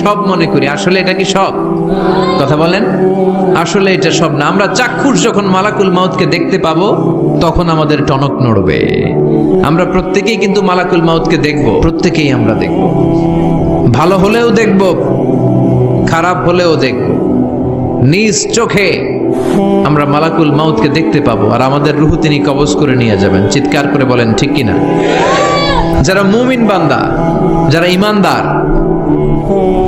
সব মনে করি, আসলে এটা কি সব? কথা বলেন, আসলে এটা সব না। আমরা চাক্ষুষ যখন মালাকুল মাউতকে দেখতে পাবো তখন আমাদের টনক নড়বে। আমরা প্রত্যেকেই কিন্তু মালাকুল মাউতকে দেখব, প্রত্যেকেই আমরা দেখব। ভালো হলেও দেখব, খারাপ হলেও দেখব। নিজ চোখে আমরা মালাকুল মাউতকে দেখতে পাবো, আর আমাদের রূহ তিনি কবজ করে নিয়ে যাবেন। চিৎকার করে বলেন ঠিক কিনা? যারা মুমিন বান্দা, যারা ইমানদার,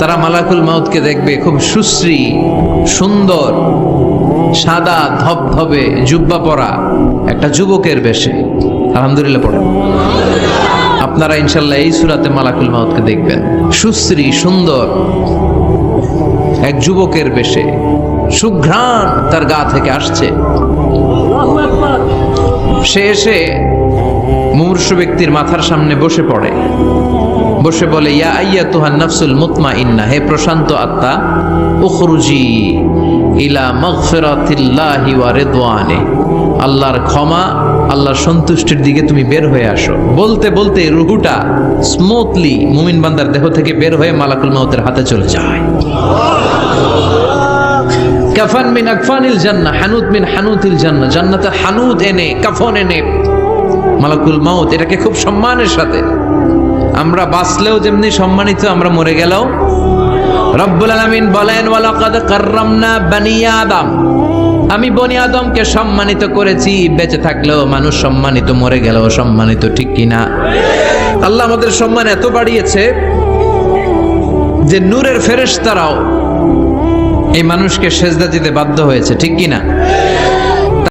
তারা মালাকুল মাউতকে দেখবে খুব সুশ্রী, সুন্দর, সাদা ধবধবে জুব্বা পরা একটা যুবকের বেশে। আলহামদুলিল্লাহ পড়েন। আপনারা ইনশাল্লাহ এই সূরাতে মালাকুল মাউতকে দেখবেন সুশ্রী সুন্দর এক যুবকের বেশে। সুঘ্রাণ তার গা থেকে আসছে। সে এসে মুমূর্ষু ব্যক্তির মাথার সামনে বসে পড়ে, বসে বলে, ইয়া আইয়াতুহান নাফসুল মুতমাইন্নাহ, হে প্রশান্ত আত্মা, উখরুজি ইলা মাগফিরাতিল্লাহি ওয়া রিদওয়ানি, আল্লাহর ক্ষমা, আল্লাহর সন্তুষ্টির দিকে তুমি বের হয়ে আসো। বলতে বলতে রূহটা স্মুথলি মুমিন বান্দার দেহ থেকে বের হয়ে মালাকুল মাউতের হাতে চলে যায়। কাফান মিন আকফানিল জান্নাহ, হানুত মিন হানুতিল জান্নাহ, জান্নাতে হানুত এনে, কাফন এনে মালাকুল মাউত এটাকে খুব সম্মানের সাথে, আমরা বাঁচলেও যেমনি সম্মানিত, আমরা মরে গেলেও। রব্বুল আলামিন বলেন, ওয়ালাকাদ কাররামনা বানি আদম, আমি বনি আদমকে সম্মানিত করেছি। বেঁচে থাকলেও মানুষ সম্মানিত, মরে গেলেও সম্মানিত, ঠিক কিনা? আল্লাহ আমাদের সম্মান এত বাড়িয়েছে যে নূরের ফেরেশতারাও এই মানুষকে সেজদা দিতে বাধ্য হয়েছে, ঠিক কিনা?